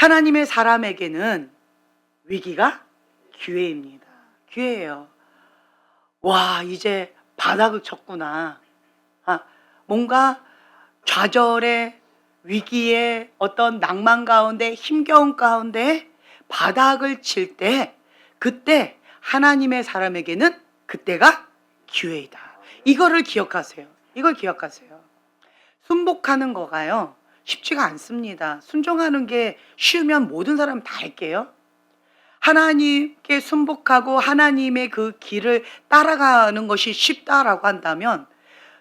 하나님의 사람에게는 위기가 기회입니다. 기회예요. 와, 이제 바닥을 쳤구나. 뭔가 좌절의 위기의 어떤 낭만 가운데, 힘겨운 가운데 바닥을 칠 때, 그때 하나님의 사람에게는 그때가 기회이다. 이거를 기억하세요. 이걸 기억하세요. 순복하는 거가요, 쉽지가 않습니다. 순종하는 게 쉬우면 모든 사람 다 할게요. 하나님께 순복하고 하나님의 그 길을 따라가는 것이 쉽다라고 한다면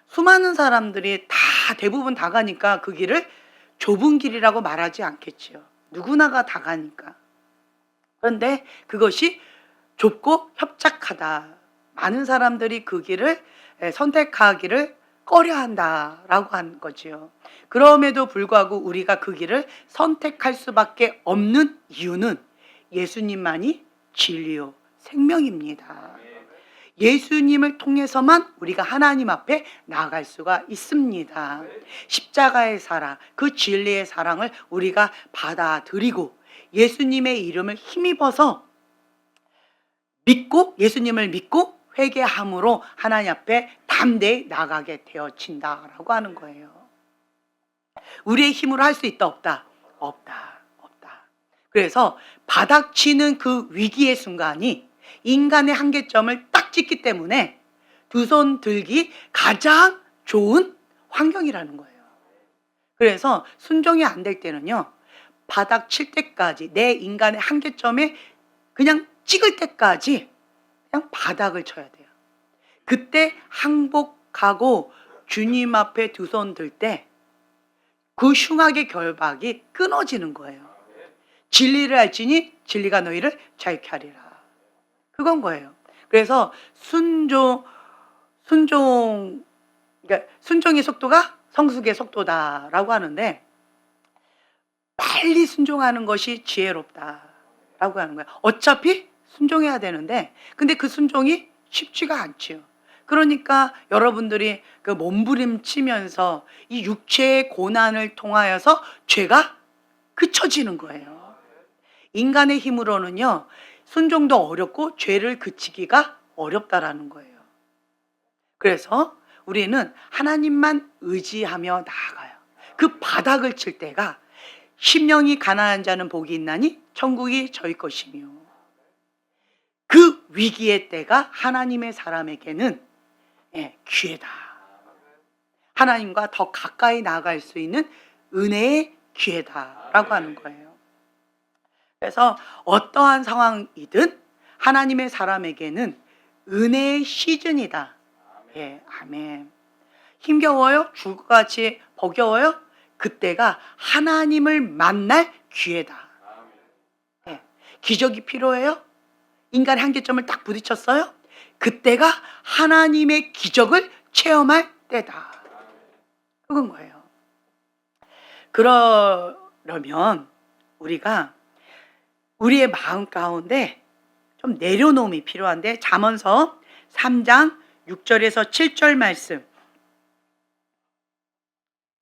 수많은 사람들이 다 대부분 다 가니까 그 길을 좁은 길이라고 말하지 않겠지요. 누구나가 다 가니까. 그런데 그것이 좁고 협착하다. 많은 사람들이 그 길을 선택하기를 꺼려한다라고 하는 거지요. 그럼에도 불구하고 우리가 그 길을 선택할 수밖에 없는 이유는 예수님만이 진리요 생명입니다. 예수님을 통해서만 우리가 하나님 앞에 나아갈 수가 있습니다. 십자가의 사랑, 그 진리의 사랑을 우리가 받아들이고 예수님의 이름을 힘입어서 믿고, 예수님을 믿고 회개함으로 하나님 앞에 담대히 나가게 되어진다라고 하는 거예요. 우리의 힘으로 할 수 있다, 없다? 없다. 그래서 바닥치는 그 위기의 순간이 인간의 한계점을 딱 찍기 때문에 두 손 들기 가장 좋은 환경이라는 거예요. 그래서 순종이 안 될 때는요, 바닥 칠 때까지, 내 인간의 한계점에 그냥 찍을 때까지 그냥 바닥을 쳐야 돼요. 그때 항복하고 주님 앞에 두 손 들 때 그 흉악의 결박이 끊어지는 거예요. 진리를 알지니 진리가 너희를 자유케 하리라. 그건 거예요. 그래서 그러니까 순종의 속도가 성숙의 속도다라고 하는데, 빨리 순종하는 것이 지혜롭다라고 하는 거예요. 어차피 순종해야 되는데, 근데 그 순종이 쉽지가 않지요. 그러니까 여러분들이 그 몸부림치면서 이 육체의 고난을 통하여서 죄가 그쳐지는 거예요. 인간의 힘으로는요, 순종도 어렵고 죄를 그치기가 어렵다라는 거예요. 그래서 우리는 하나님만 의지하며 나아가요. 그 바닥을 칠 때가 심령이 가난한 자는 복이 있나니 천국이 저희 것이며, 그 위기의 때가 하나님의 사람에게는 기회다. 하나님과 더 가까이 나아갈 수 있는 은혜의 기회다라고 하는 거예요. 그래서 어떠한 상황이든 하나님의 사람에게는 은혜의 시즌이다. 아멘. 힘겨워요? 죽을 것 같이 버겨워요? 그때가 하나님을 만날 기회다. 기적이 필요해요? 인간의 한계점을 딱 부딪혔어요? 그때가 하나님의 기적을 체험할 때다. 그건 거예요. 그러려면 우리가 우리의 마음 가운데 좀 내려놓음이 필요한데, 잠언서 3장 6절에서 7절 말씀,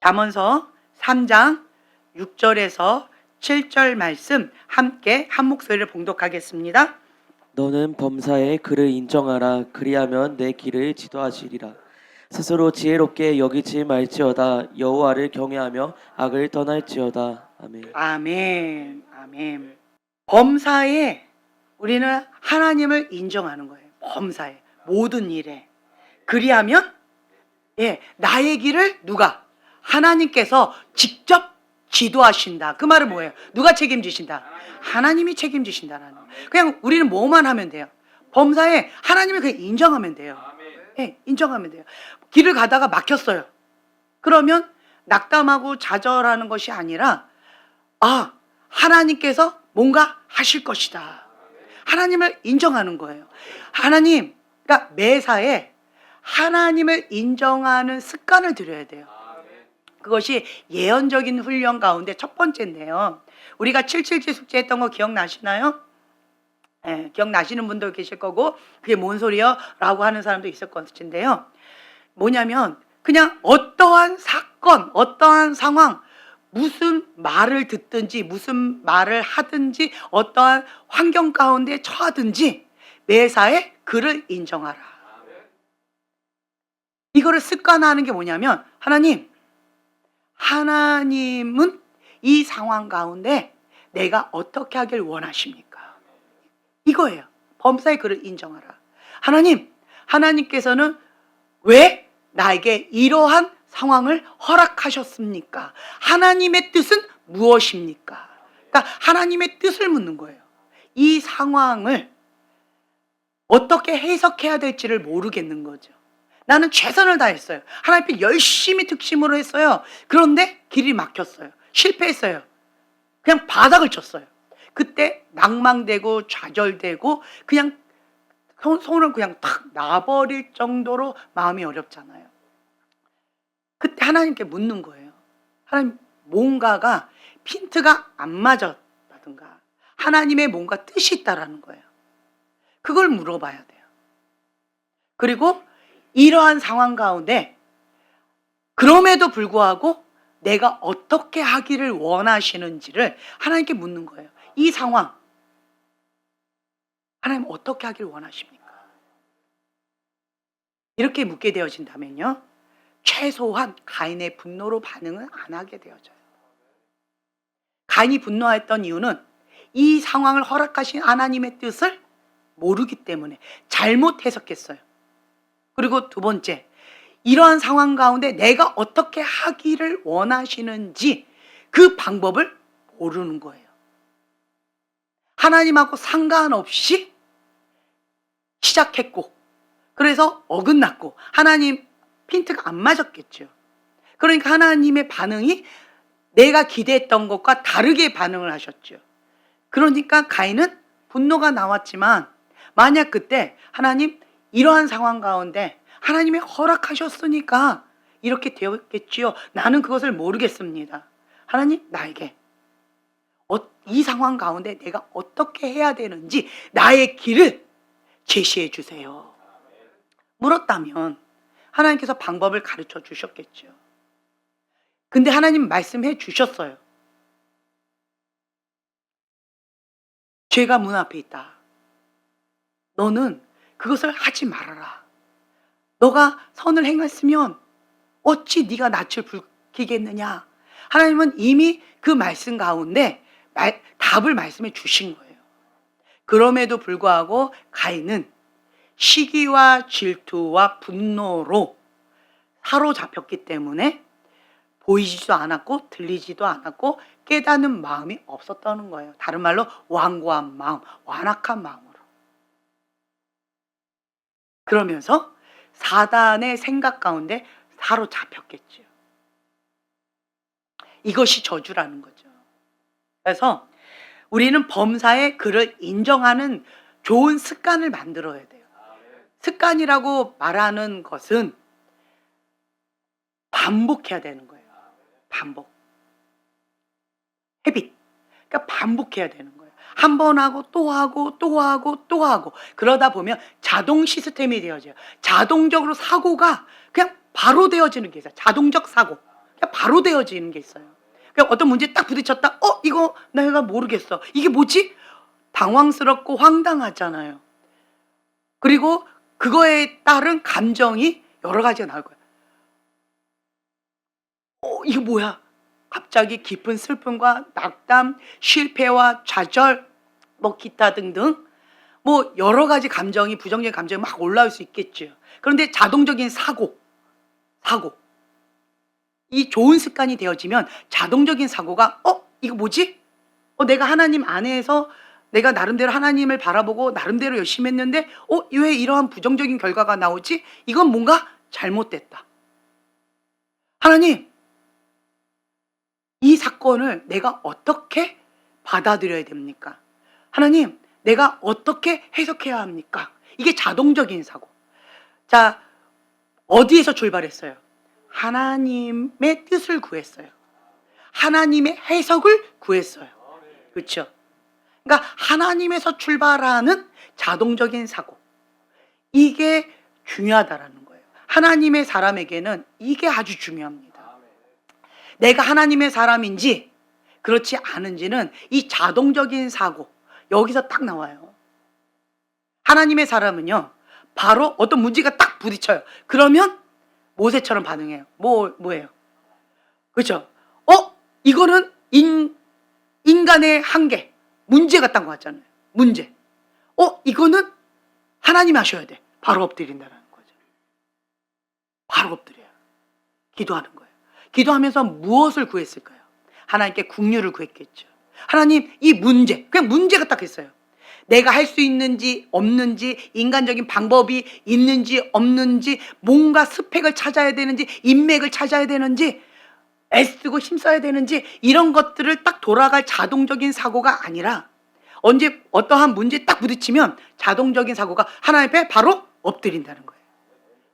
잠언서 3장 6절에서 7절 말씀 함께 한 목소리를 봉독하겠습니다. 너는 범사에 그를 인정하라. 그리하면 내 길을 지도하시리라. 스스로 지혜롭게 여기지 말지어다. 여호와를 경외하며 악을 떠날지어다. 아멘. 아멘. 아멘. 범사에 우리는 하나님을 인정하는 거예요. 범사에, 모든 일에. 그리하면 나의 길을 누가? 하나님께서 직접 지도하신다. 그 말은 뭐예요? 누가 책임지신다? 하나님이 책임지신다라는 거예요. 그냥 우리는 뭐만 하면 돼요? 범사에 하나님을 그냥 인정하면 돼요. 인정하면 돼요. 길을 가다가 막혔어요. 그러면 낙담하고 좌절하는 것이 아니라, 하나님께서 뭔가 하실 것이다. 하나님을 인정하는 거예요. 하나님, 그러니까 매사에 하나님을 인정하는 습관을 들여야 돼요. 그것이 예언적인 훈련 가운데 첫 번째인데요. 우리가 777 숙제했던 거 기억나시나요? 기억나시는 분도 계실 거고, 그게 뭔 소리요? 라고 하는 사람도 있을 것인데요. 뭐냐면 그냥 어떠한 사건, 어떠한 상황, 무슨 말을 듣든지 무슨 말을 하든지 어떠한 환경 가운데 처하든지 매사에 그를 인정하라. 이거를 습관화하는 게 뭐냐면 하나님은 이 상황 가운데 내가 어떻게 하길 원하십니까? 이거예요. 범사에 그를 인정하라. 하나님께서는 왜 나에게 이러한 상황을 허락하셨습니까? 하나님의 뜻은 무엇입니까? 그러니까 하나님의 뜻을 묻는 거예요. 이 상황을 어떻게 해석해야 될지를 모르겠는 거죠. 나는 최선을 다했어요. 하나님 앞에 열심히 특심으로 했어요. 그런데 길이 막혔어요. 실패했어요. 그냥 바닥을 쳤어요. 그때 낭망되고 좌절되고 그냥 손을 그냥 탁 놔버릴 정도로 마음이 어렵잖아요. 그때 하나님께 묻는 거예요. 하나님, 뭔가가 핀트가 안 맞았다든가 하나님의 뭔가 뜻이 있다라는 거예요. 그걸 물어봐야 돼요. 그리고 이러한 상황 가운데 그럼에도 불구하고 내가 어떻게 하기를 원하시는지를 하나님께 묻는 거예요. 이 상황 하나님 어떻게 하길 원하십니까? 이렇게 묻게 되어진다면요, 최소한 가인의 분노로 반응은 안 하게 되어져요. 가인이 분노했던 이유는 이 상황을 허락하신 하나님의 뜻을 모르기 때문에 잘못 해석했어요. 그리고 두 번째, 이러한 상황 가운데 내가 어떻게 하기를 원하시는지 그 방법을 모르는 거예요. 하나님하고 상관없이 시작했고, 그래서 어긋났고 하나님 핀트가 안 맞았겠죠. 그러니까 하나님의 반응이 내가 기대했던 것과 다르게 반응을 하셨죠. 그러니까 가인은 분노가 나왔지만, 만약 그때 하나님 이러한 상황 가운데 하나님이 허락하셨으니까 이렇게 되었겠지요. 나는 그것을 모르겠습니다. 하나님, 나에게 이 상황 가운데 내가 어떻게 해야 되는지 나의 길을 제시해 주세요. 물었다면 하나님께서 방법을 가르쳐 주셨겠죠. 근데 하나님 말씀해 주셨어요. 죄가 문 앞에 있다. 너는 그것을 하지 말아라. 너가 선을 행했으면 어찌 네가 낯을 붉히겠느냐. 하나님은 이미 그 말씀 가운데 답을 말씀해 주신 거예요. 그럼에도 불구하고 가인은 시기와 질투와 분노로 사로잡혔기 때문에 보이지도 않았고 들리지도 않았고 깨닫는 마음이 없었다는 거예요. 다른 말로 완고한 마음, 완악한 마음으로. 그러면서 사단의 생각 가운데 사로잡혔겠죠. 이것이 저주라는 거죠. 그래서 우리는 범사에 그를 인정하는 좋은 습관을 만들어야 돼요. 습관이라고 말하는 것은 반복해야 되는 거예요. 반복. 헤빗. 그러니까 반복해야 되는 거예요. 한 번 하고 또 하고 또 하고 또 하고 그러다 보면 자동 시스템이 되어져요. 자동적으로 사고가 그냥 바로 되어지는 게 있어요. 자동적 사고. 그냥 바로 되어지는 게 있어요. 그냥 어떤 문제에 딱 부딪혔다. 이거 내가 모르겠어. 이게 뭐지? 당황스럽고 황당하잖아요. 그리고 그거에 따른 감정이 여러 가지가 나올 거예요. 이거 뭐야? 갑자기 깊은 슬픔과 낙담, 실패와 좌절, 기타 등등 여러 가지 감정이, 부정적인 감정이 막 올라올 수 있겠죠. 그런데 자동적인 사고, 이 좋은 습관이 되어지면 자동적인 사고가 이거 뭐지? 내가 하나님 안에서 내가 나름대로 하나님을 바라보고 나름대로 열심히 했는데 왜 이러한 부정적인 결과가 나오지? 이건 뭔가 잘못됐다. 하나님, 이 사건을 내가 어떻게 받아들여야 됩니까? 하나님, 내가 어떻게 해석해야 합니까? 이게 자동적인 사고. 자, 어디에서 출발했어요? 하나님의 뜻을 구했어요. 하나님의 해석을 구했어요. 그렇죠? 그러니까 하나님에서 출발하는 자동적인 사고. 이게 중요하다라는 거예요. 하나님의 사람에게는 이게 아주 중요합니다. 내가 하나님의 사람인지 그렇지 않은지는 이 자동적인 사고, 여기서 딱 나와요. 하나님의 사람은요, 바로 어떤 문제가 딱 부딪혀요. 그러면 모세처럼 반응해요. 뭐예요? 그렇죠? 이거는 인간의 한계, 문제가 딱 왔잖아요. 문제. 이거는 하나님 하셔야 돼. 바로 엎드린다는 거죠. 바로 엎드려요. 기도하는 거예요. 기도하면서 무엇을 구했을까요? 하나님께 긍휼을 구했겠죠. 하나님, 이 문제, 그냥 문제가 딱 있어요. 내가 할 수 있는지 없는지, 인간적인 방법이 있는지 없는지, 뭔가 스펙을 찾아야 되는지, 인맥을 찾아야 되는지, 애쓰고 힘써야 되는지, 이런 것들을 딱 돌아갈 자동적인 사고가 아니라 언제 어떠한 문제에 딱 부딪히면 자동적인 사고가 하나님 앞에 바로 엎드린다는 거예요.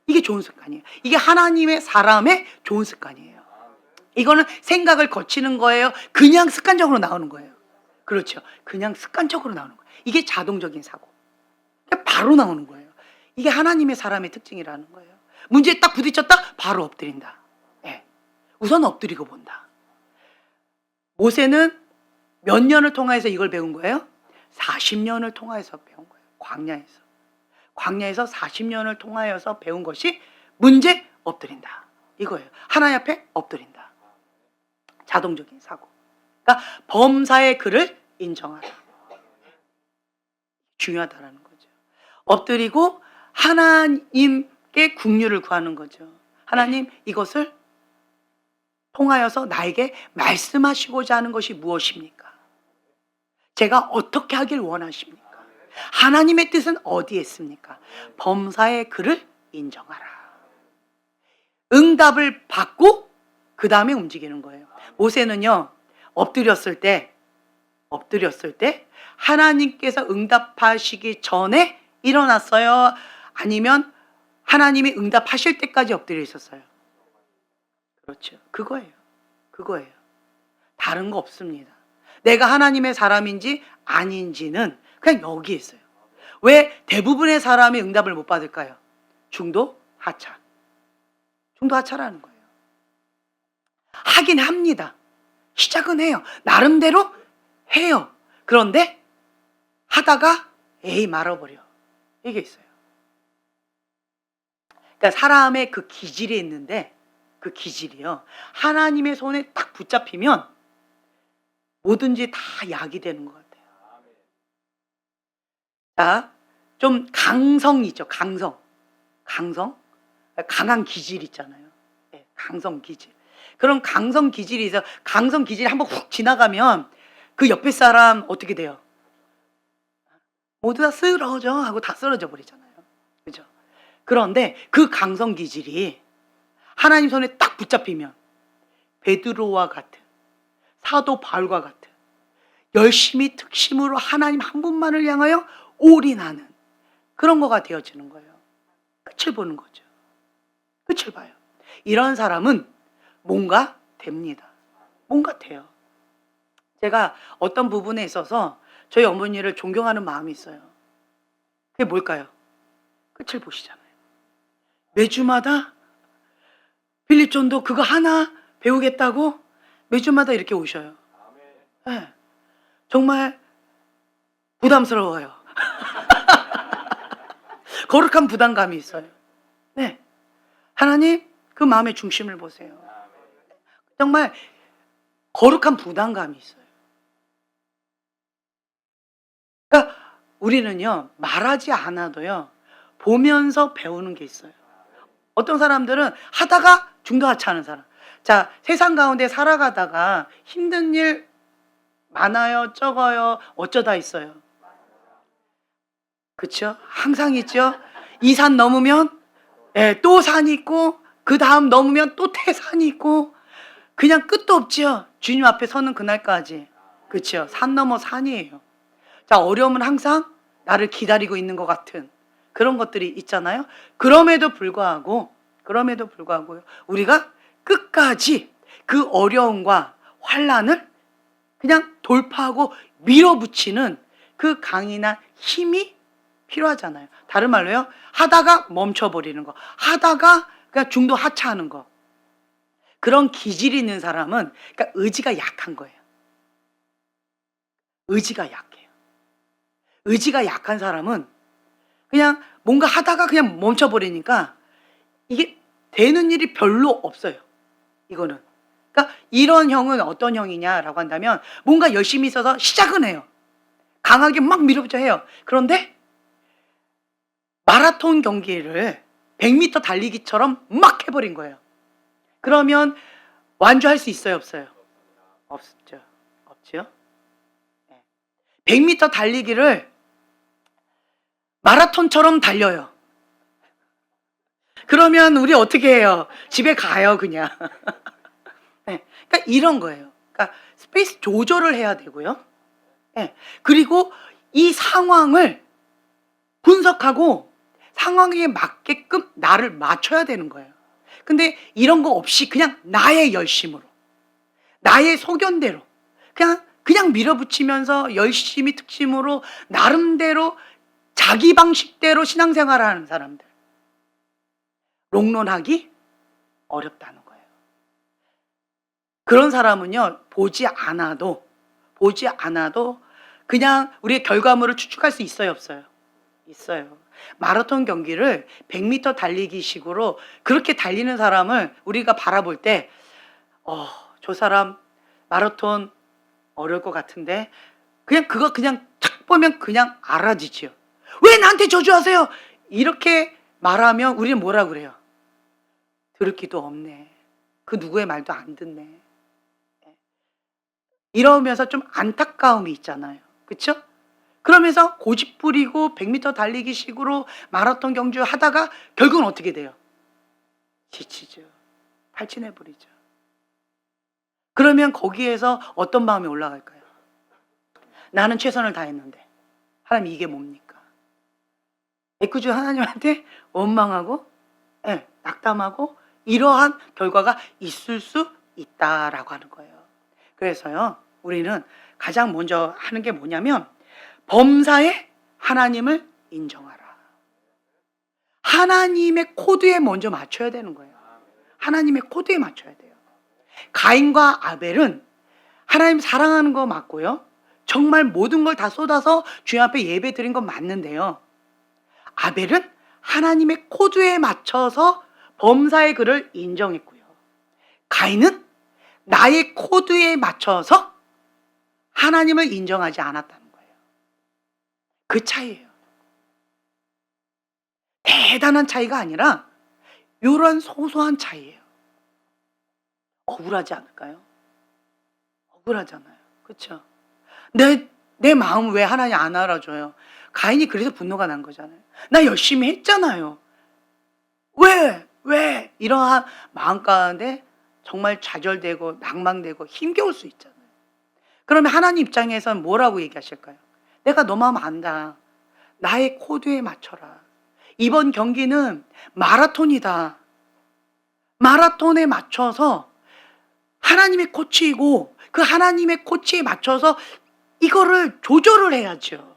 이게 좋은 습관이에요. 이게 하나님의 사람의 좋은 습관이에요. 이거는 생각을 거치는 거예요? 그냥 습관적으로 나오는 거예요? 그렇죠. 그냥 습관적으로 나오는 거예요. 이게 자동적인 사고. 바로 나오는 거예요. 이게 하나님의 사람의 특징이라는 거예요. 문제에 딱 부딪혔다? 바로 엎드린다. 네. 우선 엎드리고 본다. 모세는 몇 년을 통해서 이걸 배운 거예요? 40년을 통해서 배운 거예요. 광야에서 40년을 통하여서 배운 것이 문제 엎드린다. 이거예요. 하나님 앞에 엎드린다. 자동적인 사고. 그러니까 범사의 그를 인정하라. 중요하다라는 거죠. 엎드리고 하나님께 긍휼을 구하는 거죠. 하나님, 이것을 통하여서 나에게 말씀하시고자 하는 것이 무엇입니까? 제가 어떻게 하길 원하십니까? 하나님의 뜻은 어디에 있습니까? 범사의 그를 인정하라. 응답을 받고 그 다음에 움직이는 거예요. 모세는요, 엎드렸을 때 하나님께서 응답하시기 전에 일어났어요? 아니면 하나님이 응답하실 때까지 엎드려 있었어요? 그렇죠. 그거예요. 다른 거 없습니다. 내가 하나님의 사람인지 아닌지는 그냥 여기 있어요. 왜 대부분의 사람이 응답을 못 받을까요? 중도 하차라는 거예요. 하긴 합니다. 시작은 해요. 나름대로 해요. 그런데 하다가 말아버려. 이게 있어요. 그러니까 사람의 그 기질이 있는데, 그 기질이요, 하나님의 손에 딱 붙잡히면 뭐든지 다 약이 되는 것 같아요. 자, 좀 강성 있죠. 강성. 강한 기질 있잖아요. 네, 강성 기질. 그런 강성 기질이 있어. 강성 기질이 한번 훅 지나가면 그 옆에 사람 어떻게 돼요? 모두 다 쓰러져 하고 다 쓰러져 버리잖아요. 그죠? 그런데 그 강성 기질이 하나님 손에 딱 붙잡히면 베드로와 같은, 사도 바울과 같은 열심히 특심으로 하나님 한 분만을 향하여 올인하는 그런 거가 되어지는 거예요. 끝을 보는 거죠. 끝을 봐요. 이런 사람은 뭔가 됩니다. 뭔가 돼요. 제가 어떤 부분에 있어서 저희 어머니를 존경하는 마음이 있어요. 그게 뭘까요? 끝을 보시잖아요. 매주마다 빌립존도 그거 하나 배우겠다고 매주마다 이렇게 오셔요. 네. 정말 부담스러워요. 거룩한 부담감이 있어요. 네. 하나님, 그 마음의 중심을 보세요. 정말 거룩한 부담감이 있어요. 그러니까 우리는요, 말하지 않아도요, 보면서 배우는 게 있어요. 어떤 사람들은 하다가 중도하차하는 사람. 자, 세상 가운데 살아가다가 힘든 일 많아요, 적어요, 어쩌다 있어요. 그렇죠? 항상 있죠. 이 산 넘으면 또 산이 있고, 그 다음 넘으면 또 태산이 있고, 그냥 끝도 없죠. 주님 앞에 서는 그날까지. 그렇죠? 산 넘어 산이에요. 자, 어려움은 항상 나를 기다리고 있는 것 같은 그런 것들이 있잖아요. 그럼에도 불구하고요, 우리가 끝까지 그 어려움과 환난을 그냥 돌파하고 밀어붙이는 그 강인한 힘이 필요하잖아요. 다른 말로요, 하다가 멈춰버리는 거, 하다가 그냥 중도 하차하는 거, 그런 기질이 있는 사람은 그러니까 의지가 약한 거예요. 의지가 약해요. 의지가 약한 사람은 그냥 뭔가 하다가 그냥 멈춰버리니까 이게 되는 일이 별로 없어요. 이거는. 그러니까 이런 형은 어떤 형이냐라고 한다면 뭔가 열심히 있어서 시작은 해요. 강하게 막 밀어붙여 해요. 그런데 마라톤 경기를 100m 달리기처럼 막 해버린 거예요. 그러면 완주할 수 있어요, 없어요? 없죠. 없죠. 100m 달리기를 마라톤처럼 달려요. 그러면 우리 어떻게 해요? 집에 가요, 그냥. 네. 그러니까 이런 거예요. 그러니까 스페이스 조절을 해야 되고요. 네. 그리고 이 상황을 분석하고 상황에 맞게끔 나를 맞춰야 되는 거예요. 근데 이런 거 없이 그냥 나의 열심으로, 나의 소견대로 그냥 밀어붙이면서 열심히 특심으로 나름대로 자기 방식대로 신앙생활을 하는 사람들, 롱런하기 어렵다는 거예요. 그런 사람은요, 보지 않아도 그냥 우리의 결과물을 추측할 수 있어요, 없어요? 있어요. 마라톤 경기를 100m 달리기 식으로 그렇게 달리는 사람을 우리가 바라볼 때 저 사람 마라톤 어려울 것 같은데 그냥 그거 그냥 탁 보면 그냥 알아지지요. 왜 나한테 저주하세요? 이렇게 말하면 우리는 뭐라 그래요? 들을 기도 없네. 그 누구의 말도 안 듣네. 이러면서 좀 안타까움이 있잖아요. 그렇죠? 그러면서 고집 부리고 100m 달리기 식으로 마라톤 경주 하다가 결국은 어떻게 돼요? 지치죠. 탈진해 버리죠. 그러면 거기에서 어떤 마음이 올라갈까요? 나는 최선을 다했는데 하나님 이게 뭡니까? 애꿎은 하나님한테 원망하고 낙담하고 이러한 결과가 있을 수 있다라고 하는 거예요. 그래서요, 우리는 가장 먼저 하는 게 뭐냐면 범사에 하나님을 인정하라. 하나님의 코드에 먼저 맞춰야 되는 거예요. 하나님의 코드에 맞춰야 돼요. 가인과 아벨은 하나님 사랑하는 거 맞고요. 정말 모든 걸 다 쏟아서 주님 앞에 예배 드린 건 맞는데요. 아벨은 하나님의 코드에 맞춰서 범사의 그를 인정했고요. 가인은 나의 코드에 맞춰서 하나님을 인정하지 않았다는 거예요. 그 차이예요. 대단한 차이가 아니라 이런 소소한 차이예요. 억울하지 않을까요? 억울하잖아요. 그렇죠? 내 마음 왜 하나님 안 알아줘요? 가인이 그래서 분노가 난 거잖아요. 나 열심히 했잖아요. 왜? 이러한 마음 가운데 정말 좌절되고 낭망되고 힘겨울 수 있잖아요. 그러면 하나님 입장에서는 뭐라고 얘기하실까요? 내가 너 마음 안다. 나의 코드에 맞춰라. 이번 경기는 마라톤이다. 마라톤에 맞춰서 하나님의 코치이고 그 하나님의 코치에 맞춰서 이거를 조절을 해야죠.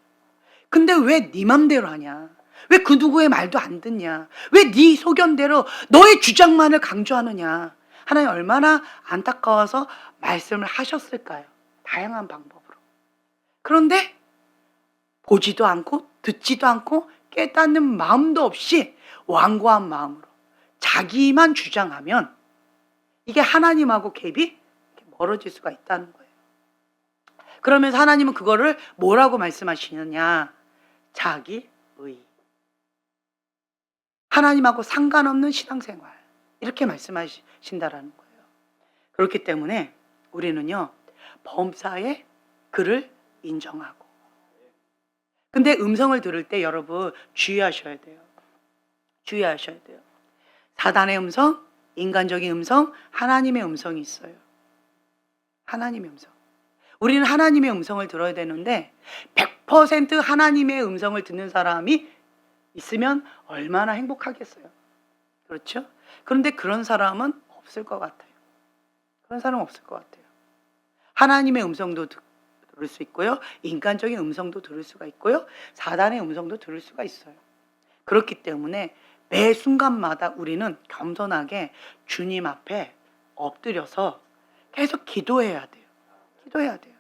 근데 왜 네 맘대로 하냐? 왜 그 누구의 말도 안 듣냐? 왜 네 소견대로 너의 주장만을 강조하느냐? 하나님 얼마나 안타까워서 말씀을 하셨을까요? 다양한 방법으로. 그런데 보지도 않고 듣지도 않고 깨닫는 마음도 없이 완고한 마음으로 자기만 주장하면 이게 하나님하고 갭이 멀어질 수가 있다는 거예요. 그러면서 하나님은 그거를 뭐라고 말씀하시느냐? 자기 의. 하나님하고 상관없는 신앙생활. 이렇게 말씀하신다라는 거예요. 그렇기 때문에 우리는요, 범사에 그를 인정하고. 근데 음성을 들을 때 여러분 주의하셔야 돼요. 주의하셔야 돼요. 사단의 음성, 인간적인 음성, 하나님의 음성이 있어요. 하나님의 음성. 우리는 하나님의 음성을 들어야 되는데 100% 하나님의 음성을 듣는 사람이 있으면 얼마나 행복하겠어요. 그렇죠? 그런데 그런 사람은 없을 것 같아요. 그런 사람은 없을 것 같아요. 하나님의 음성도 들을 수 있고요. 인간적인 음성도 들을 수가 있고요. 사단의 음성도 들을 수가 있어요. 그렇기 때문에 매 순간마다 우리는 겸손하게 주님 앞에 엎드려서 계속 기도해야 돼요. 기도해야 돼요.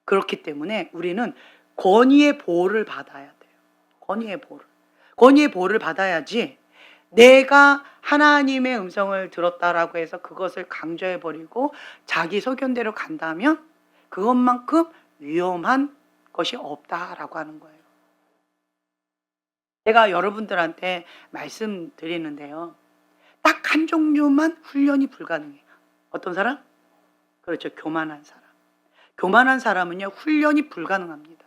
그렇기 때문에 우리는 권위의 보호를 받아야 돼요. 권위의 보호를. 권위의 보호를 받아야지 내가 하나님의 음성을 들었다라고 해서 그것을 강조해버리고 자기 소견대로 간다면 그것만큼 위험한 것이 없다라고 하는 거예요. 제가 여러분들한테 말씀드리는데요. 딱 한 종류만 훈련이 불가능해요. 어떤 사람? 그렇죠. 교만한 사람. 교만한 사람은요, 훈련이 불가능합니다.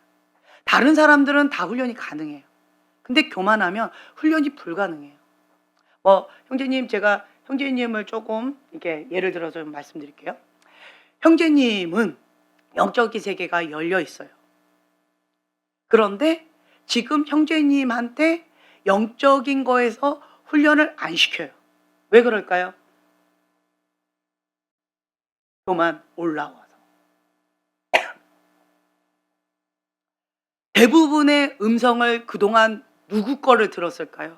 다른 사람들은 다 훈련이 가능해요. 근데 교만하면 훈련이 불가능해요. 형제님, 제가 형제님을 조금 이렇게 예를 들어서 말씀드릴게요. 형제님은 영적인 세계가 열려 있어요. 그런데 지금 형제님한테 영적인 거에서 훈련을 안 시켜요. 왜 그럴까요? 교만 올라와서. 대부분의 음성을 그동안 누구 거를 들었을까요?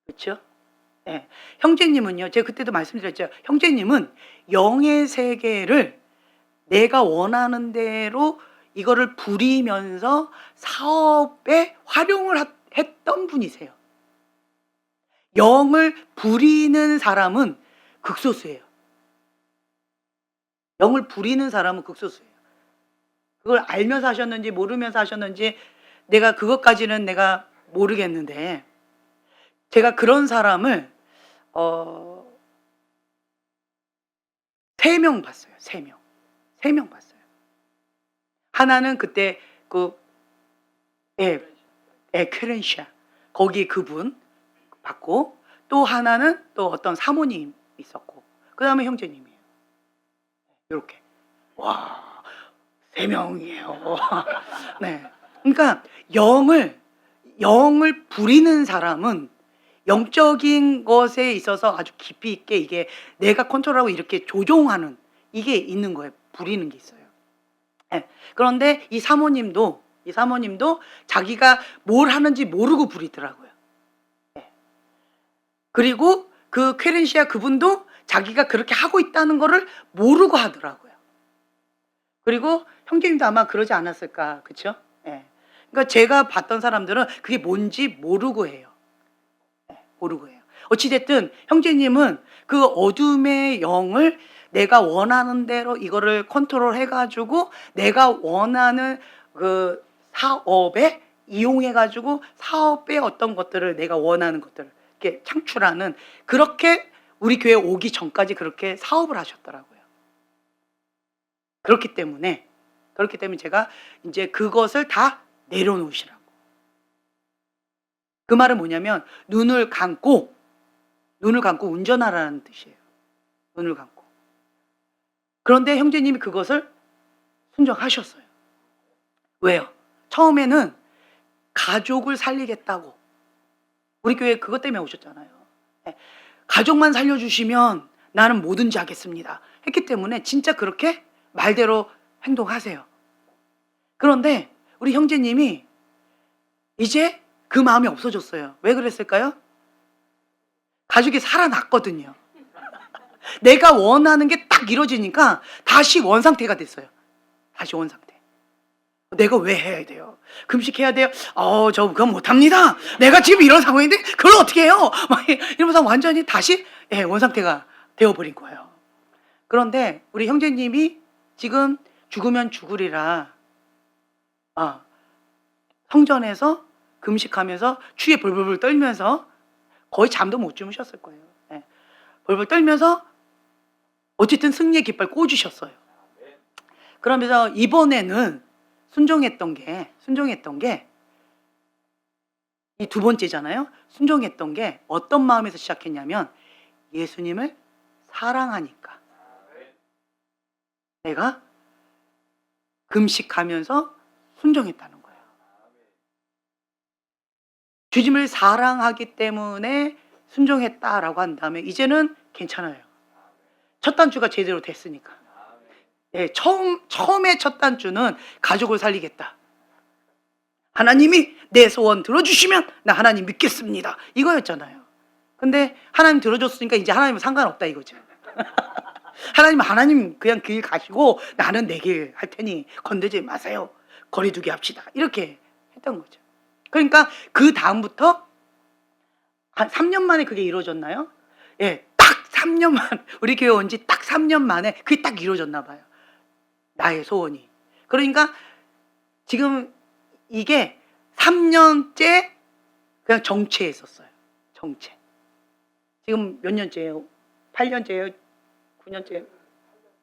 그렇죠? 네. 형제님은요, 제가 그때도 말씀드렸죠. 형제님은 영의 세계를 내가 원하는 대로 이거를 부리면서 사업에 활용을 했던 분이세요. 영을 부리는 사람은 극소수예요. 영을 부리는 사람은 극소수예요. 그걸 알면서 하셨는지 모르면서 하셨는지 내가 그것까지는 내가 모르겠는데, 제가 그런 사람을 3명 봤어요. 3명 봤어요. 하나는 그때 퀘렌시아 거기 그분 봤고, 또 하나는 또 어떤 사모님 있었고, 그 다음에 형제님이에요. 이렇게. 와, 3명이에요. 네. 그러니까 영을 부리는 사람은 영적인 것에 있어서 아주 깊이 있게 이게 내가 컨트롤하고 이렇게 조종하는 이게 있는 거예요. 부리는 게 있어요. 네. 그런데 이 사모님도 자기가 뭘 하는지 모르고 부리더라고요. 네. 그리고 그 퀘렌시아 그분도 자기가 그렇게 하고 있다는 거를 모르고 하더라고요. 그리고 형제님도 아마 그러지 않았을까, 그렇죠? 네. 그러니까 제가 봤던 사람들은 그게 뭔지 모르고 해요. 모르고 해요. 어찌됐든 형제님은 그 어둠의 영을 내가 원하는 대로 이거를 컨트롤 해가지고 내가 원하는 그 사업에 이용해가지고 사업의 어떤 것들을 내가 원하는 것들을 이렇게 창출하는, 그렇게 우리 교회 오기 전까지 그렇게 사업을 하셨더라고요. 그렇기 때문에 제가 이제 그것을 다 내려놓으시라고. 그 말은 뭐냐면 눈을 감고 운전하라는 뜻이에요. 눈을 감고. 그런데 형제님이 그것을 순종하셨어요. 왜요? 처음에는 가족을 살리겠다고. 우리 교회 그것 때문에 오셨잖아요. 가족만 살려주시면 나는 뭐든지 하겠습니다 했기 때문에 진짜 그렇게 말대로 행동하세요. 그런데 우리 형제님이 이제 그 마음이 없어졌어요. 왜 그랬을까요? 가족이 살아났거든요. 내가 원하는 게 딱 이루어지니까 다시 원상태가 됐어요. 다시 원상태. 내가 왜 해야 돼요? 금식해야 돼요? 저 그건 못합니다. 내가 지금 이런 상황인데 그걸 어떻게 해요? 막 이러면서 완전히 다시 원상태가 되어버린 거예요. 그런데 우리 형제님이 지금 죽으면 죽으리라 성전에서 금식하면서 추위에 벌벌 떨면서 거의 잠도 못 주무셨을 거예요. 벌벌 떨면서 어쨌든 승리의 깃발 꽂으셨어요. 그러면서 이번에는 순종했던 게 이 두 번째잖아요. 순종했던 게 어떤 마음에서 시작했냐면 예수님을 사랑하니까 내가 금식하면서 순종했다는 거예요. 주님을 사랑하기 때문에 순종했다라고 한다면 이제는 괜찮아요. 첫 단추가 제대로 됐으니까. 처음에 첫 단추는 가족을 살리겠다. 하나님이 내 소원 들어주시면 나 하나님 믿겠습니다. 이거였잖아요. 근데 하나님 들어줬으니까 이제 하나님은 상관없다 이거죠. 하나님 그냥 길 가시고 나는 내 길 할 테니 건드지 마세요. 거리두기 합시다. 이렇게 했던 거죠. 그러니까 그 다음부터 한 3년 만에 그게 이루어졌나요? 예, 딱 3년 만 우리 교회 온 지 딱 3년 만에 그게 딱 이루어졌나 봐요. 나의 소원이. 그러니까 지금 이게 3년째 그냥 정체했었어요. 정체. 지금 몇 년째예요? 8년째예요? 9년째예요?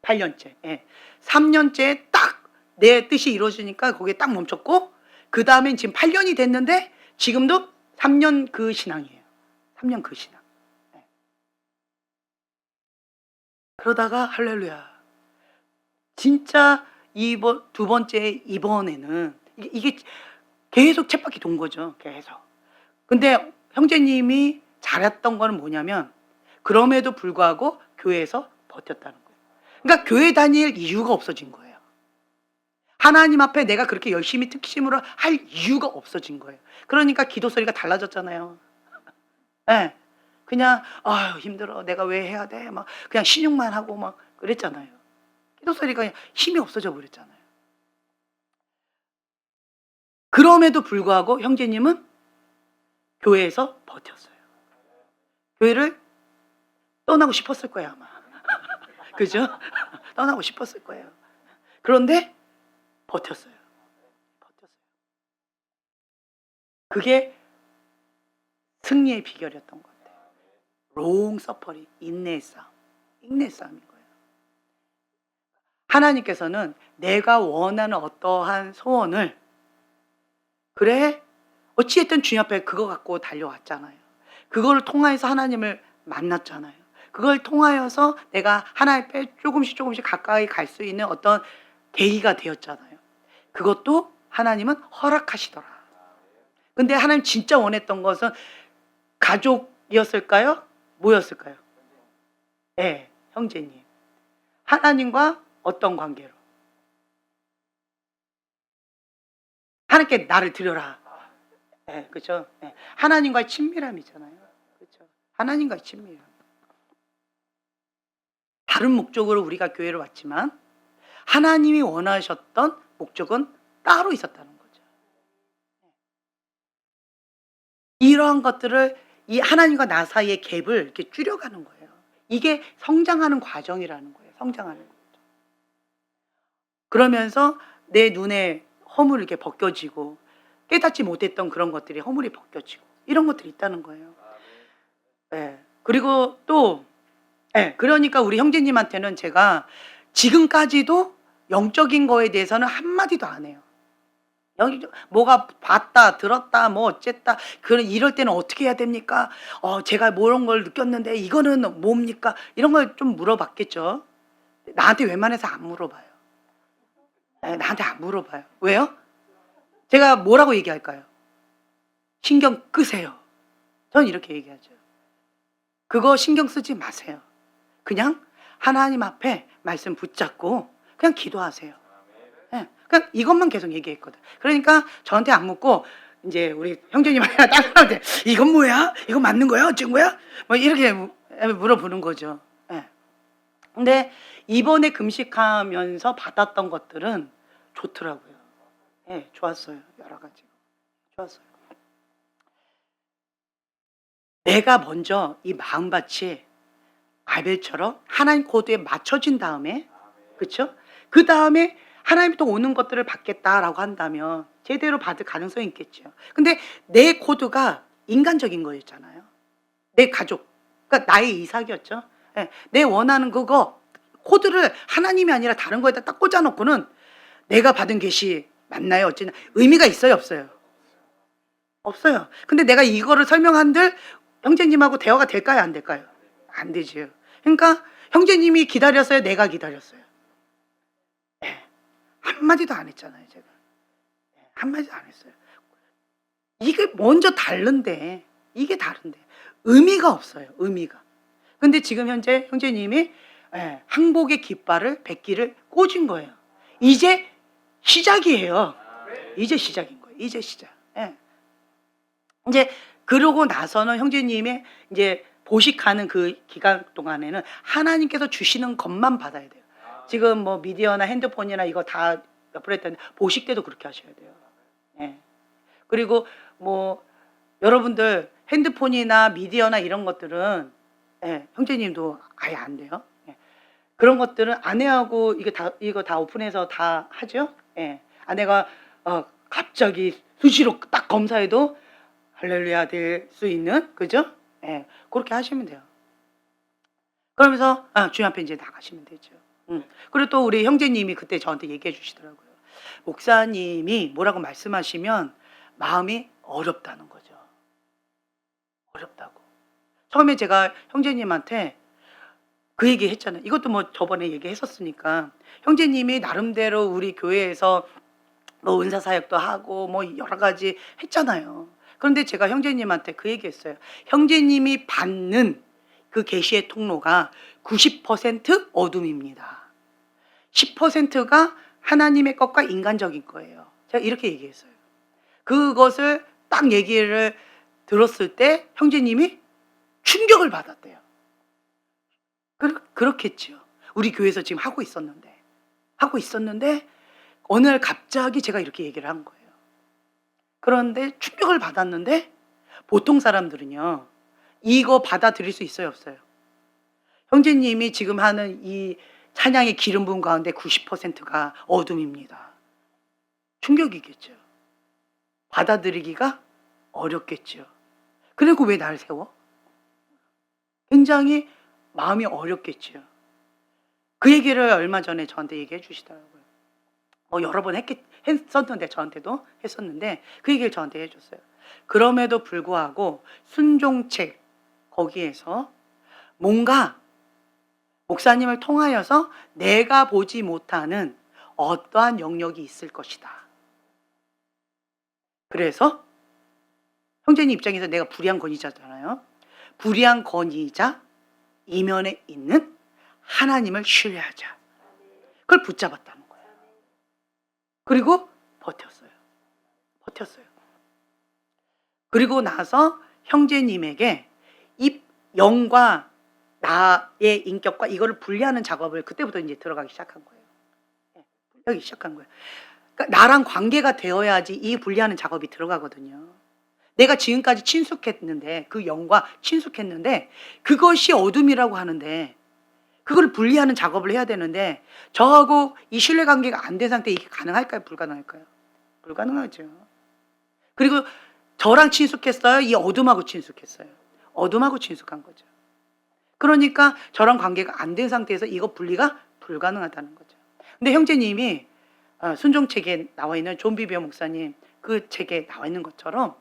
8년째. 예. 3년째 딱 내 뜻이 이루어지니까 거기에 딱 멈췄고 그 다음엔 지금 8년이 됐는데 지금도 3년 그 신앙이에요. 3년 그 신앙. 예. 그러다가 할렐루야. 진짜 이번 두 번째 이번에는 이게 계속 쳇바퀴 돈 거죠. 계속. 근데 형제님이 잘했던 거는 뭐냐면 그럼에도 불구하고 교회에서 버텼다는 거예요. 그러니까 교회 다닐 이유가 없어진 거예요. 하나님 앞에 내가 그렇게 열심히 특심으로 할 이유가 없어진 거예요. 그러니까 기도 소리가 달라졌잖아요. 네. 그냥 아유 힘들어 내가 왜 해야 돼 막 그냥 신용만 하고 막 그랬잖아요. 기도 소리가 힘이 없어져 버렸잖아요. 그럼에도 불구하고 형제님은 교회에서 버텼어요. 교회를 떠나고 싶었을 거예요 아마. 그죠? 떠나고 싶었을 거예요. 그런데 버텼어요. 버텼어요. 그게 승리의 비결이었던 것 같아요. 롱 서퍼링, 인내의 싸움. 인내의 싸움인 거예요. 하나님께서는 내가 원하는 어떠한 소원을 그래 어찌했든 주님 앞에 그거 갖고 달려왔잖아요. 그걸 통하여서 하나님을 만났잖아요. 그걸 통하여서 내가 하나님 앞에 조금씩 가까이 갈 수 있는 어떤 계기가 되었잖아요. 그것도 하나님은 허락하시더라. 근데 하나님 진짜 원했던 것은 가족이었을까요? 뭐였을까요? 네, 형제님. 하나님과 어떤 관계로? 하나님께 나를 드려라. 네, 그렇죠? 네. 하나님과의 친밀함이잖아요. 그렇죠? 하나님과의 친밀함. 다른 목적으로 우리가 교회를 왔지만 하나님이 원하셨던 목적은 따로 있었다는 거죠. 이러한 것들을 이 하나님과 나 사이의 갭을 이렇게 줄여가는 거예요. 이게 성장하는 과정이라는 거예요. 성장하는 거죠. 그러면서 내 눈에 허물이 이렇게 벗겨지고 깨닫지 못했던 그런 것들이 허물이 벗겨지고 이런 것들이 있다는 거예요. 네. 그리고 또 네. 그러니까 우리 형제님한테는 제가 지금까지도 영적인 거에 대해서는 한마디도 안 해요. 여기 뭐가 봤다 들었다 뭐 어쨌다 그런 이럴 때는 어떻게 해야 됩니까? 제가 이런 걸 느꼈는데 이거는 뭡니까? 이런 걸 좀 물어봤겠죠. 나한테 웬만해서 안 물어봐요. 네, 나한테 안 물어봐요. 왜요? 제가 뭐라고 얘기할까요? 신경 끄세요. 전 이렇게 얘기하죠. 그거 신경 쓰지 마세요. 그냥 하나님 앞에 말씀 붙잡고 그냥 기도하세요. 네, 그냥 이것만 계속 얘기했거든. 그러니까 저한테 안 묻고 이제 우리 형제님이나 다른 사람한테 이건 뭐야? 이거 맞는 거야? 어쩐 거야? 뭐 이렇게 물어보는 거죠. 네. 근데 이번에 금식하면서 받았던 것들은 좋더라고요. 네, 좋았어요. 여러 가지. 좋았어요. 내가 먼저 이 마음밭이 아벨처럼 하나님 코드에 맞춰진 다음에 그렇죠? 그 다음에 하나님이 또 오는 것들을 받겠다라고 한다면 제대로 받을 가능성이 있겠죠. 근데 내 코드가 인간적인 거였잖아요. 내 가족, 그러니까 나의 이삭이었죠. 네, 내 원하는 그거 코드를 하나님이 아니라 다른 거에다 딱 꽂아놓고는 내가 받은 계시 맞나요? 어찌나 의미가 있어요, 없어요? 없어요. 근데 내가 이거를 설명한들 형제님하고 대화가 될까요, 안 될까요? 안 되지요. 그러니까 형제님이 기다렸어요, 내가 기다렸어요. 네. 한마디도 안 했잖아요, 제가. 네. 한마디도 안 했어요. 이게 먼저 다른데, 이게 다른데 의미가 없어요, 의미가. 근데 지금 현재 형제님이 항복의 깃발을 100기를 꽂은 거예요. 이제 시작이에요. 이제 시작인 거예요. 이제 시작. 예. 이제 그러고 나서는 형제님의 이제 보식하는 그 기간 동안에는 하나님께서 주시는 것만 받아야 돼요. 지금 뭐 미디어나 핸드폰이나 이거 다 옆으로 했는데 보식 때도 그렇게 하셔야 돼요. 예. 그리고 뭐 여러분들 핸드폰이나 미디어나 이런 것들은 예, 형제님도 아예 안 돼요. 예. 그런 것들은 아내하고 이거 다 오픈해서 다 하죠. 예. 아내가 갑자기 수시로 딱 검사해도 할렐루야 될 수 있는, 그죠? 예. 그렇게 하시면 돼요. 그러면서 주님 앞에 이제 나가시면 되죠. 그리고 또 우리 형제님이 그때 저한테 얘기해 주시더라고요. 목사님이 뭐라고 말씀하시면 마음이 어렵다는 거죠. 어렵다고. 처음에 제가 형제님한테 그 얘기 했잖아요. 이것도 뭐 저번에 얘기했었으니까. 형제님이 나름대로 우리 교회에서 뭐 은사 사역도 하고 뭐 여러 가지 했잖아요. 그런데 제가 형제님한테 그 얘기했어요. 형제님이 받는 그 계시의 통로가 90% 어둠입니다. 10%가 하나님의 것과 인간적인 거예요. 제가 이렇게 얘기했어요. 그것을 딱 얘기를 들었을 때 형제님이 충격을 받았대요. 그렇겠죠. 우리 교회에서 지금 하고 있었는데 어느 날 갑자기 제가 이렇게 얘기를 한 거예요. 그런데 충격을 받았는데 보통 사람들은요, 이거 받아들일 수 있어요, 없어요? 형제님이 지금 하는 이 찬양의 기름 부음 가운데 90%가 어둠입니다. 충격이겠죠. 받아들이기가 어렵겠죠. 그리고 왜 날 세워? 굉장히 마음이 어렵겠죠. 그 얘기를 얼마 전에 저한테 얘기해 주시더라고요. 여러 번 했었는데, 저한테도 했었는데 그 얘기를 저한테 해줬어요. 그럼에도 불구하고 순종책 거기에서 뭔가 목사님을 통하여서 내가 보지 못하는 어떠한 영역이 있을 것이다. 그래서 형제님 입장에서 내가 불의한 권위자잖아요. 불의한 권위자 이면에 있는 하나님을 신뢰하자. 그걸 붙잡았다는 거예요. 그리고 버텼어요. 그리고 나서 형제님에게 이 영과 나의 인격과 이거를 분리하는 작업을 그때부터 이제 들어가기 시작한 거예요. 분리하기 시작한 거예요. 그러니까 나랑 관계가 되어야지 이 분리하는 작업이 들어가거든요. 내가 지금까지 친숙했는데, 그 영과 친숙했는데 그것이 어둠이라고 하는데 그걸 분리하는 작업을 해야 되는데 저하고 이 신뢰관계가 안 된 상태에 이게 가능할까요? 불가능할까요? 불가능하죠. 그리고 저랑 친숙했어요? 이 어둠하고 친숙했어요? 어둠하고 친숙한 거죠. 그러니까 저랑 관계가 안 된 상태에서 이거 분리가 불가능하다는 거죠. 근데 형제님이 순종책에 나와 있는 존 비비어 목사님 그 책에 나와 있는 것처럼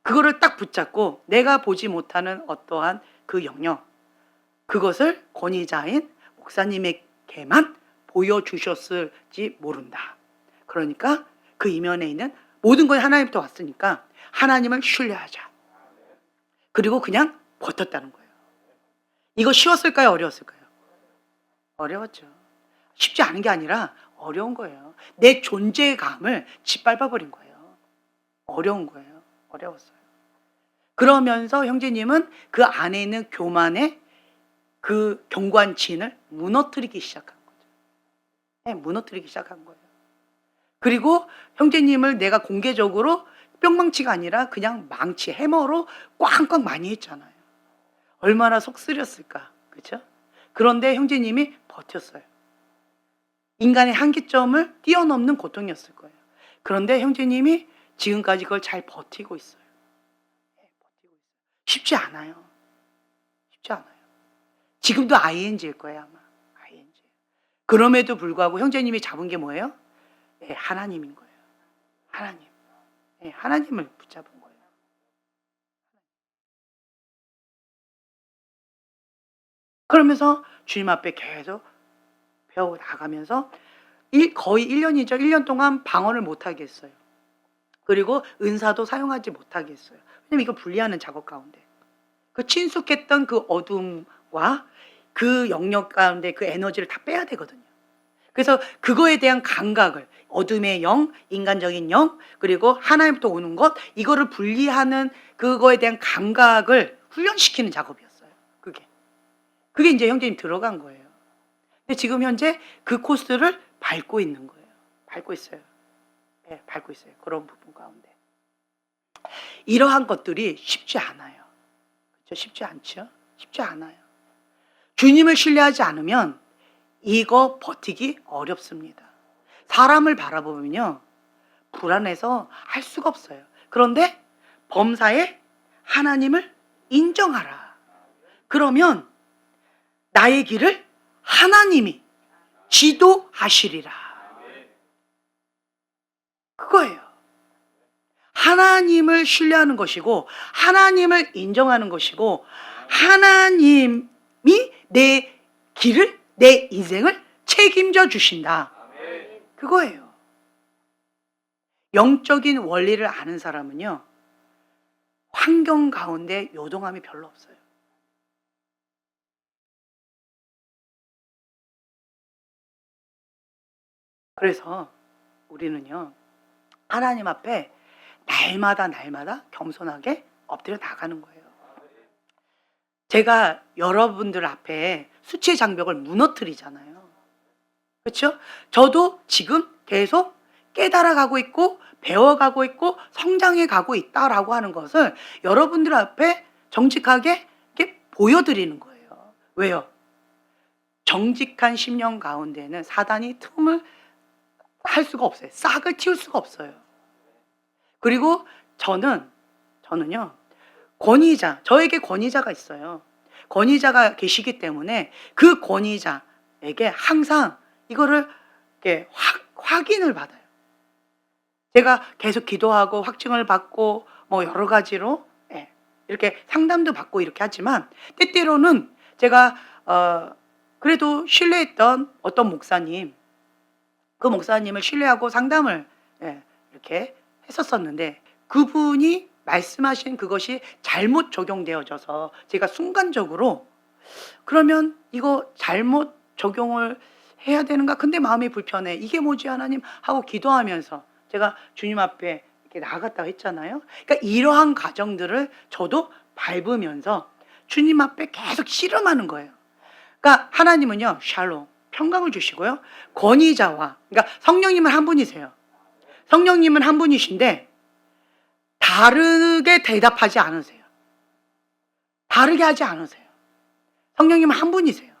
그거를 딱 붙잡고 내가 보지 못하는 어떠한 그 영역, 그것을 권위자인 목사님에게만 보여주셨을지 모른다. 그러니까 그 이면에 있는 모든 건 하나님부터 왔으니까 하나님을 신뢰하자. 그리고 그냥 버텼다는 거예요. 이거 쉬웠을까요? 어려웠을까요? 어려웠죠. 쉽지 않은 게 아니라 어려운 거예요. 내 존재감을 짓밟아버린 거예요. 어려운 거예요. 어려웠어요. 그러면서 형제님은 그 안에 있는 교만의 그 경관치인을 무너뜨리기 시작한 거죠. 네, 무너뜨리기 시작한 거예요. 그리고 형제님을 내가 공개적으로 뿅망치가 아니라 그냥 망치, 해머로 꽝꽝 많이 했잖아요. 얼마나 속 쓰렸을까, 그렇죠? 그런데 형제님이 버텼어요. 인간의 한계점을 뛰어넘는 고통이었을 거예요. 그런데 형제님이 지금까지 그걸 잘 버티고 있어요. 네, 버티고 있어요. 쉽지 않아요. 쉽지 않아요. 지금도 ING일 거예요, 아마. ING. 그럼에도 불구하고 형제님이 잡은 게 뭐예요? 네, 하나님인 거예요. 하나님. 네, 하나님을 붙잡은 거예요. 그러면서 주님 앞에 계속 배워 나가면서 거의 1년이죠. 1년 동안 방언을 못 하게 했어요. 그리고 은사도 사용하지 못하게 했어요. 왜냐면 이거 분리하는 작업 가운데. 그 친숙했던 그 어둠과 그 영역 가운데 그 에너지를 다 빼야 되거든요. 그래서 그거에 대한 감각을 어둠의 영, 인간적인 영, 그리고 하나님부터 오는 것 이거를 분리하는 그거에 대한 감각을 훈련시키는 작업이었어요. 그게 이제 형제님 들어간 거예요. 근데 지금 현재 그 코스를 밟고 있는 거예요. 밟고 있어요. 네, 밟고 있어요. 그런 부분 가운데. 이러한 것들이 쉽지 않아요. 그렇죠? 쉽지 않죠? 쉽지 않아요. 주님을 신뢰하지 않으면 이거 버티기 어렵습니다. 사람을 바라보면요. 불안해서 할 수가 없어요. 그런데 범사에 하나님을 인정하라. 그러면 나의 길을 하나님이 지도하시리라. 그거예요. 하나님을 신뢰하는 것이고 하나님을 인정하는 것이고 하나님이 내 길을 내 인생을 책임져 주신다. 그거예요. 영적인 원리를 아는 사람은요. 환경 가운데 요동함이 별로 없어요. 그래서 우리는요. 하나님 앞에 날마다 겸손하게 엎드려 나가는 거예요. 제가 여러분들 앞에 수치의 장벽을 무너뜨리잖아요. 그렇죠? 저도 지금 계속 깨달아가고 있고 배워가고 있고 성장해 가고 있다라고 하는 것을 여러분들 앞에 정직하게 이렇게 보여드리는 거예요. 왜요? 정직한 심령 가운데는 사단이 틈을 할 수가 없어요. 싹을 틔울 수가 없어요. 그리고 저는요, 저에게 권위자가 있어요. 권위자가 계시기 때문에 그 권위자에게 항상 이거를 이렇게 확인을 받아요. 제가 계속 기도하고 확증을 받고 뭐 여러 가지로 이렇게 상담도 받고 이렇게 하지만 때때로는 제가 그래도 신뢰했던 어떤 목사님, 그 목사님을 신뢰하고 상담을 이렇게 했었었는데 그분이 말씀하신 그것이 잘못 적용되어져서 제가 순간적으로 그러면 이거 잘못 적용을 해야 되는가? 근데 마음이 불편해. 이게 뭐지 하나님? 하고 기도하면서 제가 주님 앞에 이렇게 나아갔다고 했잖아요. 그러니까 이러한 과정들을 저도 밟으면서 주님 앞에 계속 씨름하는 거예요. 그러니까 하나님은요, 샬롬, 평강을 주시고요. 권위자와, 그러니까 성령님은 한 분이세요. 성령님은 한 분이신데 다르게 대답하지 않으세요. 다르게 하지 않으세요. 성령님은 한 분이세요.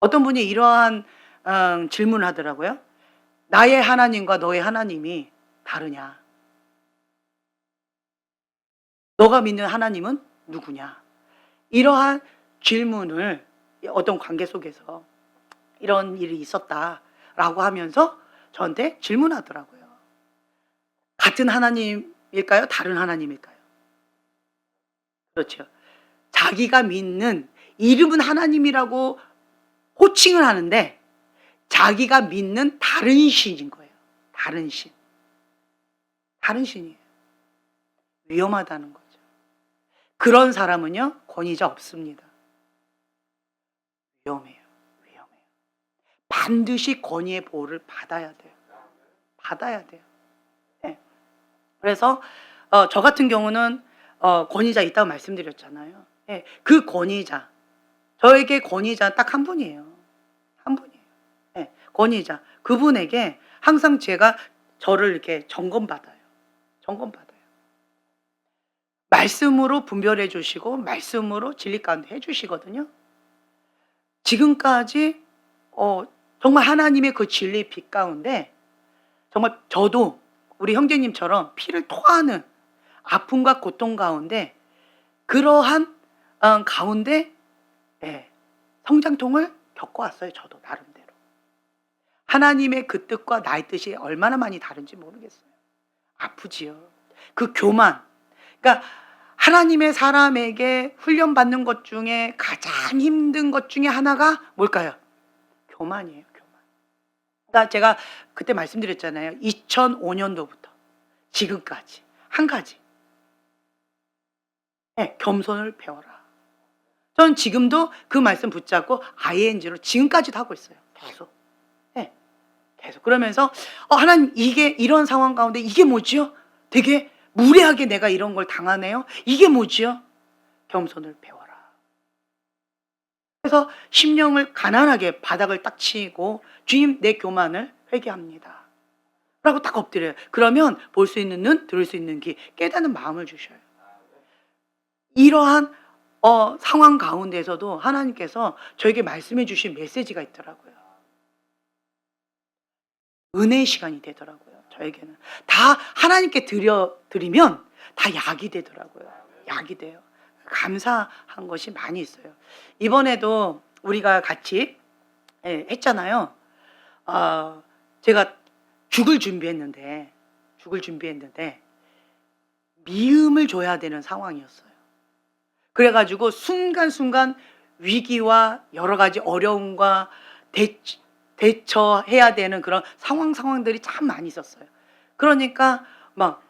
어떤 분이 이러한 질문을 하더라고요. 나의 하나님과 너의 하나님이 다르냐? 너가 믿는 하나님은 누구냐? 이러한 질문을 어떤 관계 속에서 이런 일이 있었다라고 하면서 저한테 질문하더라고요. 같은 하나님일까요? 다른 하나님일까요? 그렇죠. 자기가 믿는 이름은 하나님이라고 호칭을 하는데 자기가 믿는 다른 신인 거예요. 다른 신. 다른 신이에요. 위험하다는 거죠. 그런 사람은요, 권위자 없습니다. 위험해요. 위험해요. 반드시 권위의 보호를 받아야 돼요. 받아야 돼요. 네. 그래서 저 같은 경우는 권위자 있다고 말씀드렸잖아요. 네. 그 권위자, 저에게 권위자 딱 한 분이에요. 한 분이에요. 네. 권위자. 그분에게 항상 제가 저를 이렇게 점검받아요. 점검받아요. 말씀으로 분별해 주시고 말씀으로 진리 가운데 해 주시거든요. 지금까지 정말 하나님의 그 진리의 빛 가운데 정말 저도 우리 형제님처럼 피를 토하는 아픔과 고통 가운데 그러한 가운데 성장통을 겪어왔어요. 저도 나름대로. 하나님의 그 뜻과 나의 뜻이 얼마나 많이 다른지 모르겠어요. 아프지요. 그 교만. 그러니까 하나님의 사람에게 훈련받는 것 중에 가장 힘든 것 중에 하나가 뭘까요? 교만이에요. 교만. 그러니까 제가 그때 말씀드렸잖아요. 2005년도부터 지금까지 한 가지. 겸손을 배워라. 전 지금도 그 말씀 붙잡고 ING로 지금까지도 하고 있어요. 계속. 네, 계속. 그러면서 하나님, 이게 이런 상황 가운데 이게 뭐지요? 되게 무례하게 내가 이런 걸 당하네요. 이게 뭐지요? 겸손을 배워라. 그래서 심령을 가난하게 바닥을 딱 치고 주님, 내 교만을 회개합니다 라고 딱 엎드려요. 그러면 볼 수 있는 눈, 들을 수 있는 귀, 깨닫는 마음을 주셔요. 이러한 상황 가운데서도 하나님께서 저에게 말씀해 주신 메시지가 있더라고요. 은혜의 시간이 되더라고요. 저에게는 다 하나님께 드리면 다 약이 되더라고요. 약이 돼요. 감사한 것이 많이 있어요. 이번에도 우리가 같이 했잖아요. 제가 죽을 준비했는데 미음을 줘야 되는 상황이었어요. 그래가지고 순간순간 위기와 여러 가지 어려움과 대처해야 되는 그런 상황들이 참 많이 있었어요. 그러니까 막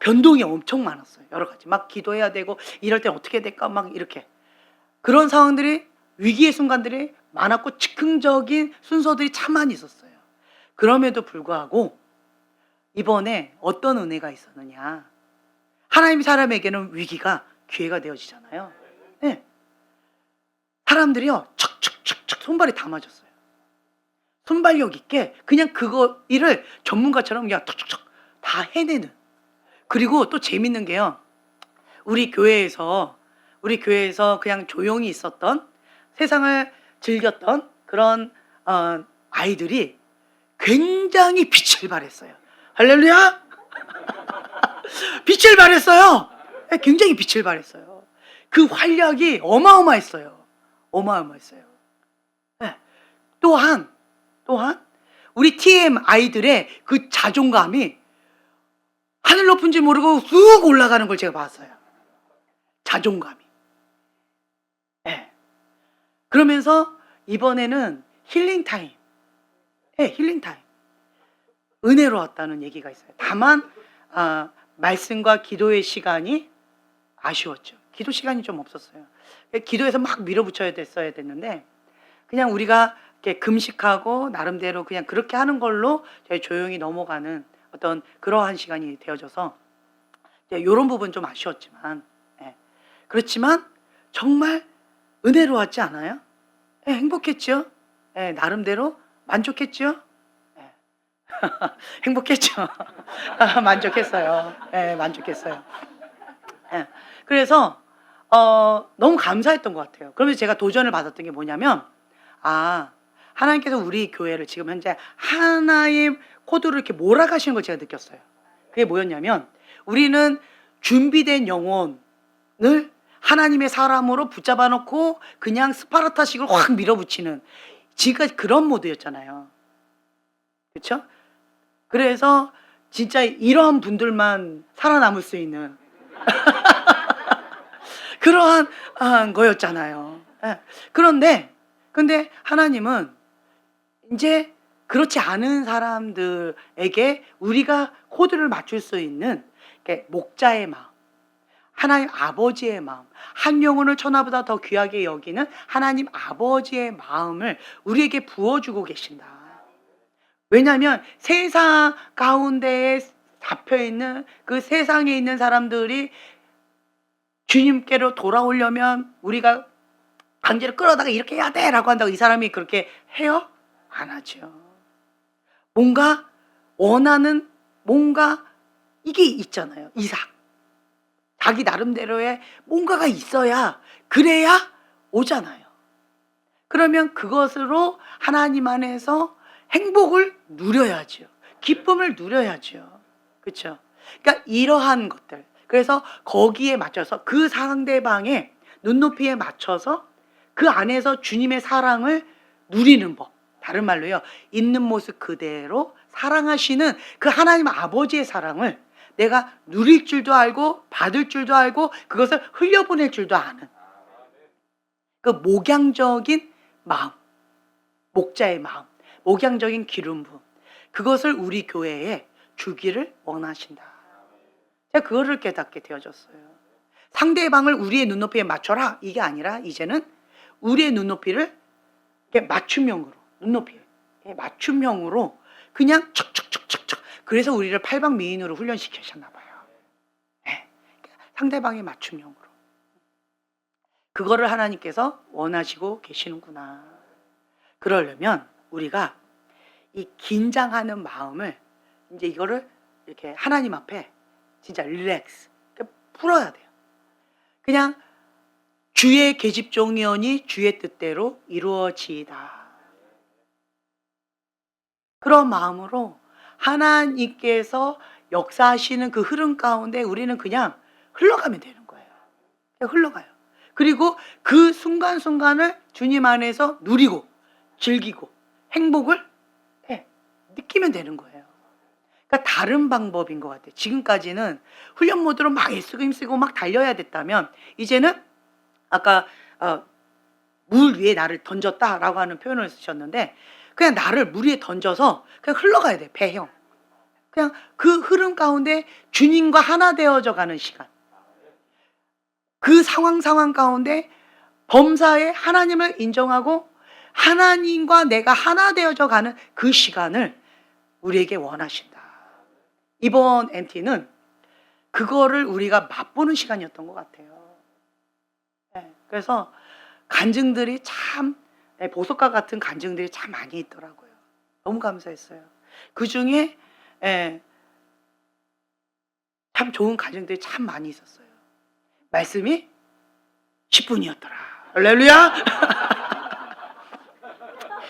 변동이 엄청 많았어요. 여러 가지 막 기도해야 되고 이럴 때 어떻게 될까 막 이렇게 그런 상황들이 위기의 순간들이 많았고 즉흥적인 순서들이 참 많이 있었어요. 그럼에도 불구하고 이번에 어떤 은혜가 있었느냐, 하나님 사람에게는 위기가 기회가 되어지잖아요. 네. 사람들이요 척척척척 손발이 다 맞았어요. 손발력 있게 그냥 그거 일을 전문가처럼 그냥 척척척 다 해내는. 그리고 또 재밌는 게요, 우리 교회에서 그냥 조용히 있었던, 세상을 즐겼던 그런 아이들이 굉장히 빛을 발했어요. 할렐루야! 빛을 발했어요. 굉장히 빛을 발했어요. 그 활력이 어마어마했어요. 네. 또한 우리 TM 아이들의 그 자존감이 하늘 높은지 모르고 쑥 올라가는 걸 제가 봤어요. 자존감이. 네. 그러면서 이번에는 힐링타임. 은혜로웠다는 얘기가 있어요. 다만 말씀과 기도의 시간이 아쉬웠죠. 기도 시간이 좀 없었어요. 기도에서 막 밀어붙여야 됐는데 그냥 우리가 이렇게 금식하고 나름대로 그냥 그렇게 하는 걸로 저희 조용히 넘어가는 어떤 그러한 시간이 되어져서 이런 부분 좀 아쉬웠지만, 그렇지만 정말 은혜로웠지 않아요? 행복했죠? 나름대로 만족했죠? 행복했죠? 만족했어요. 만족했어요. 그래서 너무 감사했던 것 같아요. 그러면서 제가 도전을 받았던 게 뭐냐면, 하나님께서 우리 교회를 지금 현재 하나의 코드로 이렇게 몰아가시는 걸 제가 느꼈어요. 그게 뭐였냐면, 우리는 준비된 영혼을 하나님의 사람으로 붙잡아 놓고 그냥 스파르타식으로 확 밀어붙이는, 지금까지 그런 모드였잖아요. 그렇죠? 그래서 진짜 이러한 분들만 살아남을 수 있는 그러한 거였잖아요. 근데 하나님은 이제 그렇지 않은 사람들에게 우리가 코드를 맞출 수 있는 목자의 마음, 하나님 아버지의 마음, 한 영혼을 천하보다 더 귀하게 여기는 하나님 아버지의 마음을 우리에게 부어주고 계신다. 왜냐하면 세상 가운데에 잡혀있는 그 세상에 있는 사람들이 주님께로 돌아오려면 우리가 강제로 끌어다가 이렇게 해야 돼 라고 한다고 이 사람이 그렇게 해요? 안 하죠. 뭔가 원하는 뭔가 이게 있잖아요. 이삭. 자기 나름대로의 뭔가가 있어야, 그래야 오잖아요. 그러면 그것으로 하나님 안에서 행복을 누려야죠. 기쁨을 누려야죠. 그렇죠? 그러니까 이러한 것들. 그래서 거기에 맞춰서 그 상대방의 눈높이에 맞춰서 그 안에서 주님의 사랑을 누리는 법. 다른 말로요, 있는 모습 그대로 사랑하시는 그 하나님 아버지의 사랑을 내가 누릴 줄도 알고 받을 줄도 알고 그것을 흘려보낼 줄도 아는 그 목양적인 마음, 목자의 마음, 목양적인 기름 부음, 그것을 우리 교회에 주기를 원하신다. 제가 그거를 깨닫게 되어졌어요. 상대방을 우리의 눈높이에 맞춰라 이게 아니라 이제는 우리의 눈높이를 이렇게 맞춤형으로 눈높이에 맞춤형으로 그냥 척척척척척. 그래서 우리를 팔방미인으로 훈련시키셨나 봐요. 네. 상대방의 맞춤형으로. 그거를 하나님께서 원하시고 계시는구나. 그러려면 우리가 이 긴장하는 마음을 이제 이거를 이렇게 하나님 앞에 진짜 릴렉스 풀어야 돼요. 그냥 주의 계집종이오니 주의 뜻대로 이루어지이다. 그런 마음으로 하나님께서 역사하시는 그 흐름 가운데 우리는 그냥 흘러가면 되는 거예요. 그냥 흘러가요. 그리고 그 순간순간을 주님 안에서 누리고 즐기고 행복을 느끼면 되는 거예요. 그러니까 다른 방법인 것 같아요. 지금까지는 훈련 모드로 막 애쓰고 힘쓰고 막 달려야 됐다면 이제는 아까 물 위에 나를 던졌다라고 하는 표현을 쓰셨는데 그냥 나를 물 위에 던져서 그냥 흘러가야 돼. 배형. 그냥 그 흐름 가운데 주님과 하나 되어져 가는 시간. 그 상황 가운데 범사에 하나님을 인정하고 하나님과 내가 하나 되어져 가는 그 시간을 우리에게 원하신다. 이번 MT는 그거를 우리가 맛보는 시간이었던 것 같아요. 그래서 간증들이 참 보석과 같은 간증들이 참 많이 있더라고요. 너무 감사했어요. 그 중에 참 좋은 간증들이 참 많이 있었어요. 말씀이 10분이었더라. 할렐루야.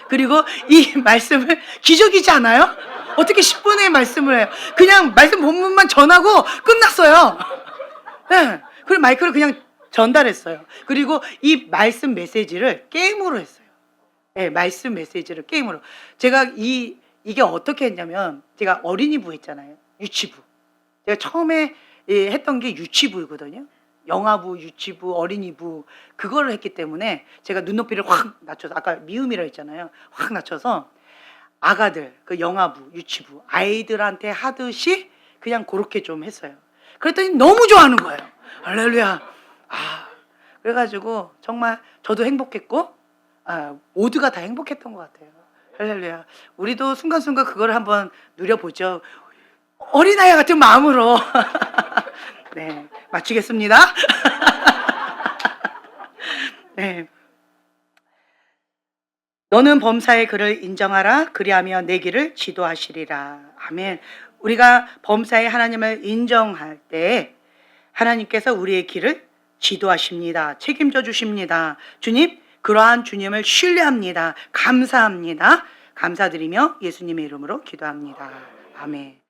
그리고 이 말씀을 기적이지 않아요? 어떻게 10분의 말씀을 해요? 그냥 말씀 본문만 전하고 끝났어요. 네. 그리고 마이크를 그냥 전달했어요. 그리고 이 말씀 메시지를 게임으로 했어요. 네, 말씀 메시지를 게임으로. 제가 이게 어떻게 했냐면 제가 어린이부 했잖아요. 유치부. 제가 처음에 했던 게 유치부거든요. 영아부, 유치부, 어린이부 그거를 했기 때문에 제가 눈높이를 확 낮춰서 아까 미음이라 했잖아요. 확 낮춰서 아가들, 그 영아부, 유치부 아이들한테 하듯이 그냥 그렇게 좀 했어요. 그랬더니 너무 좋아하는 거예요. 할렐루야. 그래가지고 정말 저도 행복했고 모두가 다 행복했던 것 같아요. 할렐루야. 우리도 순간순간 그걸 한번 누려보죠. 어린아이 같은 마음으로. 네, 마치겠습니다. 네. 너는 범사의 그를 인정하라. 그리하면 내 길을 지도하시리라. 아멘. 우리가 범사의 하나님을 인정할 때 하나님께서 우리의 길을 지도하십니다. 책임져 주십니다. 주님, 그러한 주님을 신뢰합니다. 감사합니다. 감사드리며 예수님의 이름으로 기도합니다. 아멘.